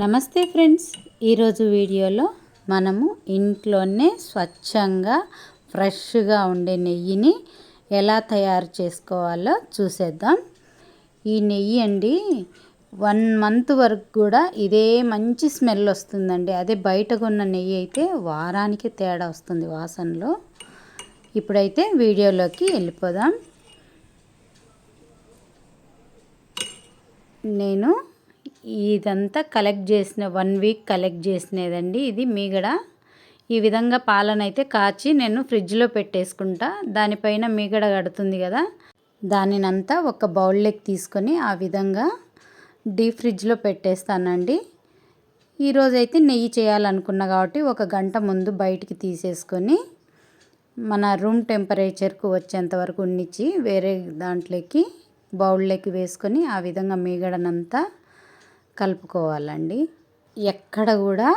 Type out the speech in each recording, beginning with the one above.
నమస్తే ఫ్రెండ్స్, ఈరోజు వీడియోలో మనము ఇంట్లోనే స్వచ్ఛంగా ఫ్రెష్గా ఉండే నెయ్యిని ఎలా తయారు చేసుకోవాలో చూసేద్దాం. ఈ నెయ్యి అండి 1 మంత్ వరకు కూడా ఇదే మంచి స్మెల్ వస్తుందండి. అదే బయట కొన్న నెయ్యి అయితే వారానికి తేడా వస్తుంది వాసనలో. ఇప్పుడైతే వీడియోలోకి వెళ్ళిపోదాం. నేను ఇదంతా కలెక్ట్ చేసిన 1 వీక్ కలెక్ట్ చేసినదండి. ఇది మీగడ. ఈ విధంగా పాలనైతే కాచి నేను ఫ్రిడ్జ్లో పెట్టేసుకుంటా. దానిపైన మీగడ కడుతుంది కదా, దానినంతా ఒక బౌల్లోకి తీసుకొని ఆ విధంగా డీప్ ఫ్రిడ్జ్లో పెట్టేస్తానండి. ఈరోజైతే నెయ్యి చేయాలనుకున్నా కాబట్టి 1 గంట ముందు బయటికి తీసేసుకొని మన రూమ్ టెంపరేచర్కు వచ్చేంత వరకు ఉండిచ్చి వేరే దాంట్లోకి బౌల్లోకి వేసుకొని ఆ విధంగా మీగడనంతా కలుపుకోవాలండి. ఎక్కడ కూడా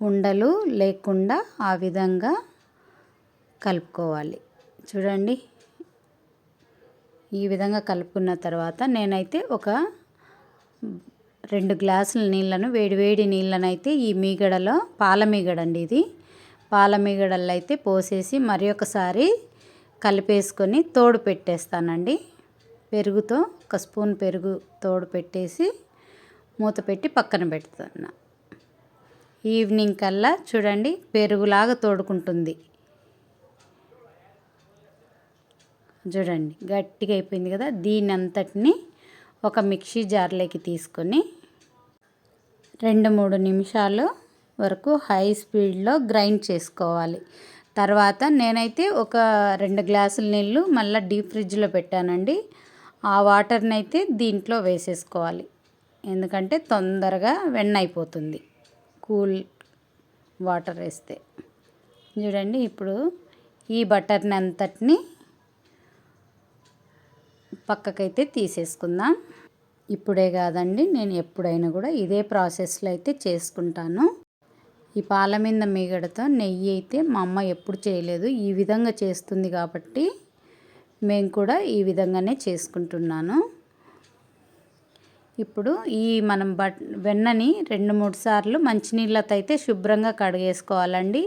ఉండలు లేకుండా ఆ విధంగా కలుపుకోవాలి. చూడండి, ఈ విధంగా కలుపుకున్న తర్వాత నేనైతే ఒక 2 గ్లాసుల నీళ్ళను వేడివేడి నీళ్ళనైతే ఈ మీగడలో, పాల మీగడండి ఇది, పాల మీగడల్లో అయితే పోసేసి మరి ఒకసారి కలిపేసుకొని తోడు పెట్టేస్తానండి. పెరుగుతో 1 స్పూన్ పెరుగు తోడు పెట్టేసి మూత పెట్టి పక్కన పెడుతున్నా. ఈవినింగ్ కల్లా చూడండి పెరుగులాగా తోడుకుంటుంది. చూడండి గట్టిగా అయిపోయింది కదా. దీని అంతటిని ఒక మిక్సీ జార్లోకి తీసుకొని 2-3 నిమిషాలు వరకు హై స్పీడ్లో గ్రైండ్ చేసుకోవాలి. తర్వాత నేనైతే ఒక 2 గ్లాసుల నీళ్ళు మళ్ళీ డీప్ ఫ్రిడ్జ్లో పెట్టానండి. ఆ వాటర్ని అయితే దీంట్లో వేసేసుకోవాలి, ఎందుకంటే తొందరగా వెన్న అయిపోతుంది కూల్ వాటర్ వేస్తే. చూడండి, ఇప్పుడు ఈ బటర్ని అంతటిని పక్కకైతే తీసేసుకుందాం. ఇప్పుడే కాదండి, నేను ఎప్పుడైనా కూడా ఇదే ప్రాసెస్లో అయితే చేసుకుంటాను. ఈ పాల మీద మీగడతో నెయ్యి అయితే మా అమ్మ ఎప్పుడు చేయలేదు. ఈ విధంగా చేస్తుంది కాబట్టి మేము కూడా ఈ విధంగానే చేసుకుంటున్నాను. ఇప్పుడు ఈ మనం వెన్నని 2-3 సార్లు మంచినీళ్ళతో అయితే శుభ్రంగా కడిగేసుకోవాలండి.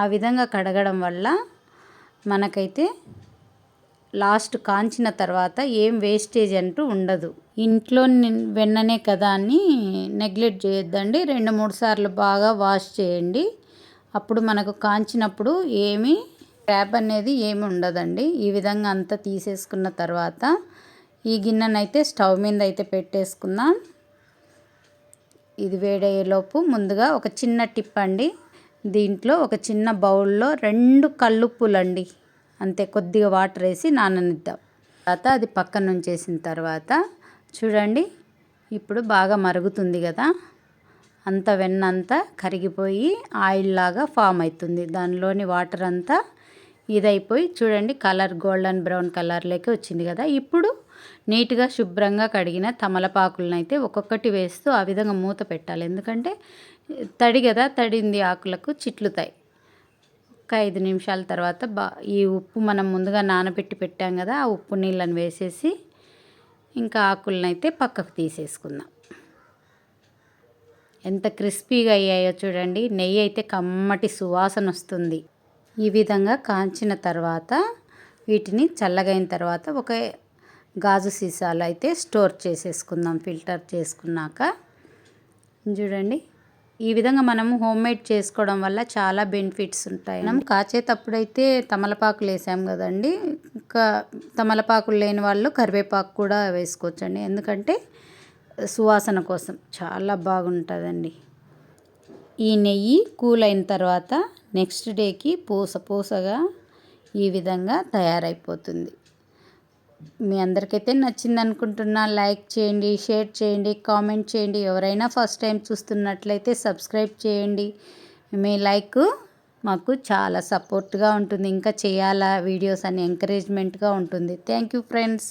ఆ విధంగా కడగడం వల్ల మనకైతే లాస్ట్ కాంచిన తర్వాత ఏం వేస్టేజ్ అంటూ ఉండదు. ఇంట్లో వెన్ననే కదా అని నెగ్లెక్ట్ చేయొద్దండి. 2-3 సార్లు బాగా వాష్ చేయండి. అప్పుడు మనకు కాంచినప్పుడు ఏమీ ట్యాప్ అనేది ఏమి ఉండదండి. ఈ విధంగా అంతా తీసేసుకున్న తర్వాత ఈ గిన్నెనైతే స్టవ్ మీద అయితే పెట్టేసుకుందాం. ఇది వేడయ్యేలోపు ముందుగా ఒక చిన్న టిప్ అండి. దీంట్లో ఒక చిన్న బౌల్లో 2 కల్లుప్పులండి, అంతే, కొద్దిగా వాటర్ వేసి నాననిద్దాం. తర్వాత అది పక్కన ఉంచేసిన తర్వాత చూడండి, ఇప్పుడు బాగా మరుగుతుంది కదా, అంత వెన్న అంతా కరిగిపోయి ఆయిల్ లాగా ఫామ్ అవుతుంది. దానిలోని వాటర్ అంతా ఇదైపోయి చూడండి కలర్ గోల్డెన్ బ్రౌన్ కలర్లోకి వచ్చింది కదా. ఇప్పుడు నీట్గా శుభ్రంగా కడిగిన తమలపాకులను అయితే ఒక్కొక్కటి వేస్తూ ఆ విధంగా మూత పెట్టాలి, ఎందుకంటే తడి కదా, తడింది ఆకులకు చిట్లుతాయి. ఒక 5 నిమిషాల తర్వాత ఈ ఉప్పు మనం ముందుగా నానబెట్టి పెట్టాం కదా, ఆ ఉప్పు నీళ్ళని వేసేసి ఇంకా ఆకులను అయితే పక్కకు తీసేసుకుందాం. ఎంత క్రిస్పీగా అయ్యాయో చూడండి. నెయ్యి అయితే కమ్మటి సువాసన వస్తుంది. ఈ విధంగా కాంచిన తర్వాత వీటిని చల్లగైన తర్వాత ఒక గాజు సీసాలు అయితే స్టోర్ చేసేసుకుందాం ఫిల్టర్ చేసుకున్నాక. చూడండి, ఈ విధంగా మనము హోమ్మేడ్ చేసుకోవడం వల్ల చాలా బెనిఫిట్స్ ఉంటాయి. మనం కాచేటప్పుడైతే తమలపాకులు వేసాం కదండి, ఇంకా తమలపాకులు లేని వాళ్ళు కరివేపాకు కూడా వేసుకోవచ్చండి, ఎందుకంటే సువాసన కోసం చాలా బాగుంటుందండి. ఈ నెయ్యి కూల్ అయిన తర్వాత నెక్స్ట్ డేకి పూసగా ఈ విధంగా తయారైపోతుంది. మీ అందరికైతే నచ్చింది అనుకుంటున్నా. లైక్ చేయండి, షేర్ చేయండి, కామెంట్ చేయండి. ఎవరైనా ఫస్ట్ టైం చూస్తున్నట్లయితే సబ్స్క్రైబ్ చేయండి. మీ లైక్ మాకు చాలా సపోర్ట్గా ఉంటుంది, ఇంకా చేయాలా వీడియోస్ అని ఎంకరేజ్మెంట్గా ఉంటుంది. Thank you friends.